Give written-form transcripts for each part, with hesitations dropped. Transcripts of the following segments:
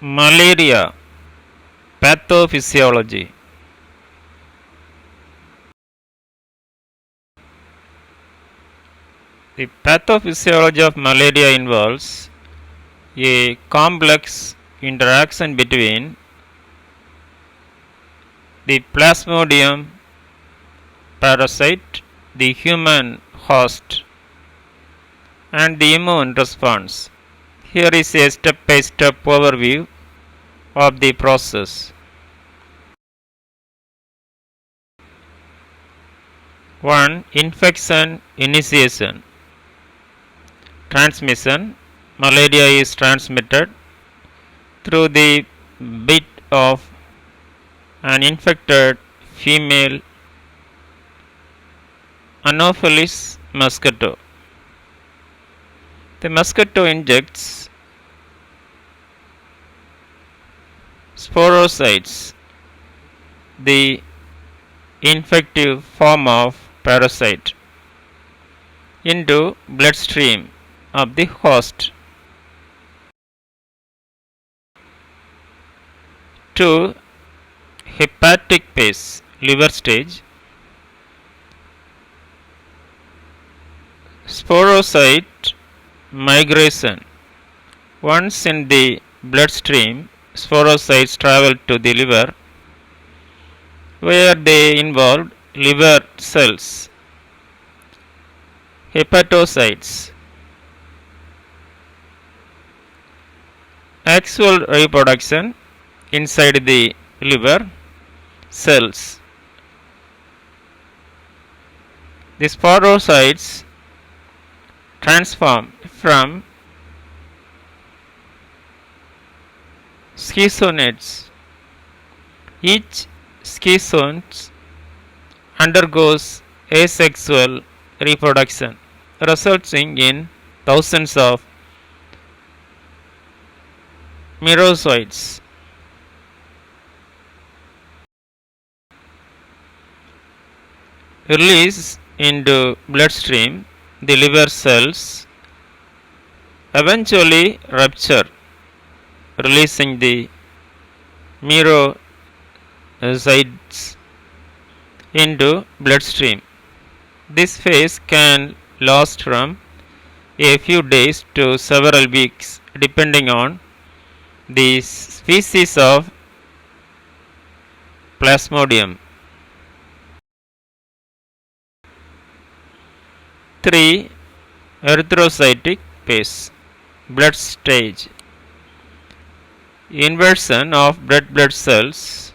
Malaria. Pathophysiology. The pathophysiology of malaria involves a complex interaction between the Plasmodium parasite, the human host, and the immune response. Here is a step-by-step overview of the process. 1. Infection initiation. Transmission. Malaria is transmitted through the bite of an infected female Anopheles mosquito. The mosquito injects sporocytes, the infective form of parasite, into bloodstream of the host. 2. Hepatic phase, liver stage. Sporocyte migration. Once in the bloodstream, sporocytes travel to the liver, where they involve liver cells, hepatocytes. Actual reproduction inside the liver cells. The sporocytes transform from schizonates. Each schizone undergoes asexual reproduction, resulting in thousands of merozoites. Release into bloodstream, the liver cells eventually rupture, releasing the merozoites into bloodstream. This phase can last from a few days to several weeks depending on the species of Plasmodium. 3. Erythrocytic phase, blood stage. Inversion of red blood cells.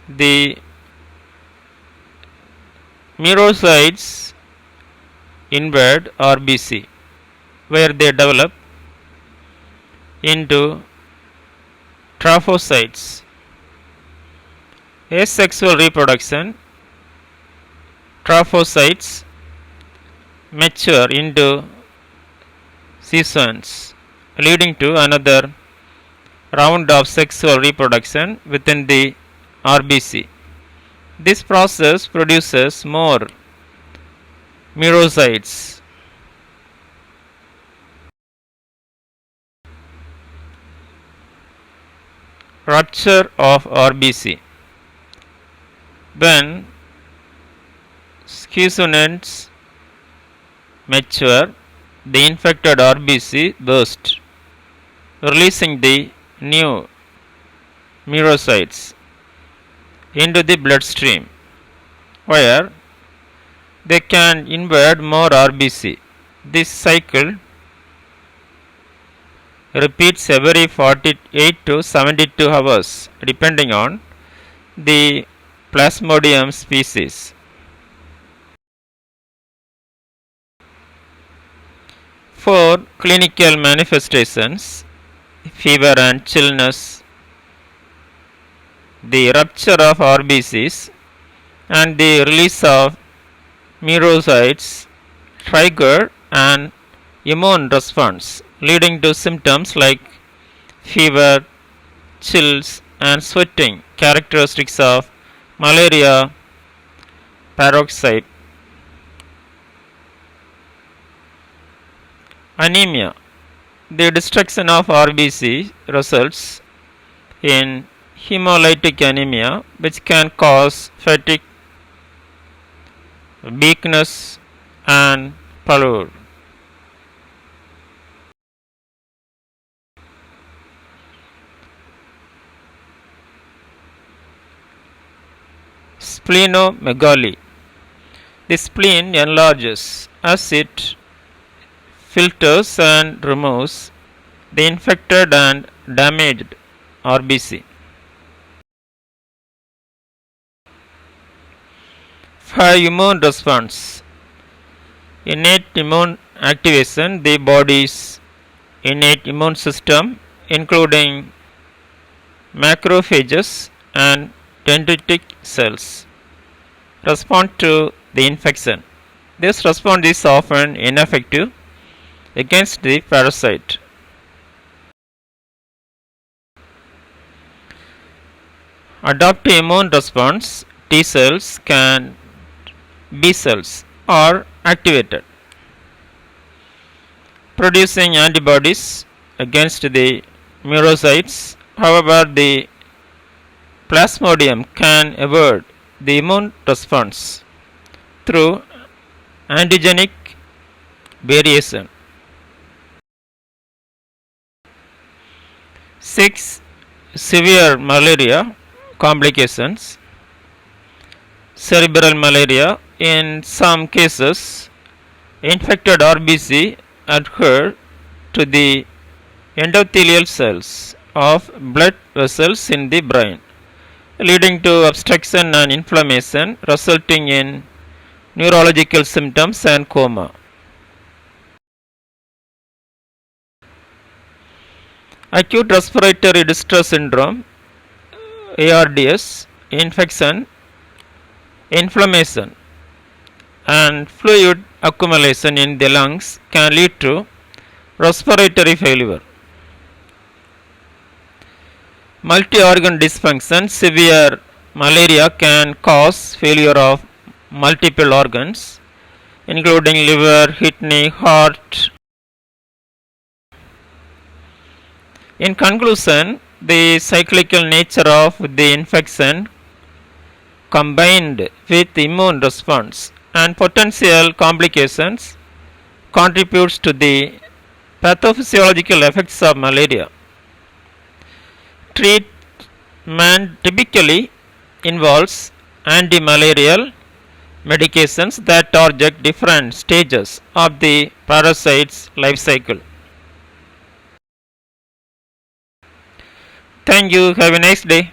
The merozoites invade RBC, where they develop into trophocytes. Asexual reproduction. Trophocytes mature into schizones, leading to another round of sexual reproduction within the RBC. This process produces more merozoites. Rupture of RBC. When schizonates mature, the infected RBC bursts, releasing the new merozoites into the bloodstream, where they can invade more RBC. This cycle repeats every 48 to 72 hours depending on the Plasmodium species. 4. Clinical manifestations. Fever and chillness. The rupture of RBCs and the release of merozoites trigger an immune response, leading to symptoms like fever, chills, and sweating, characteristics of malaria paroxysm. Anemia. The destruction of RBC results in hemolytic anemia, which can cause fatigue, weakness, and pallor. Splenomegaly. The spleen enlarges as it filters and removes the infected and damaged RBC. 5. Immune response. Innate immune activation. The body's innate immune system, including macrophages and dendritic cells, respond to the infection. This response is often ineffective against the parasite. Adaptive immune response. T cells can B cells are activated, producing antibodies against the myelocytes. However, the Plasmodium can evade the immune response through antigenic variation. 6. Severe malaria complications. Cerebral malaria. In some cases, infected RBC adhere to the endothelial cells of blood vessels in the brain, leading to obstruction and inflammation, resulting in neurological symptoms and coma. Acute respiratory distress syndrome ARDS. Infection, inflammation, and fluid accumulation in the lungs can lead to respiratory failure. Multi-organ dysfunction. Severe malaria can cause failure of multiple organs, including liver, kidney, heart. In conclusion, the cyclical nature of the infection, combined with immune response and potential complications, contributes to the pathophysiological effects of malaria. Treatment typically involves antimalarial medications that target different stages of the parasite's life cycle. Thank you. Have a nice day.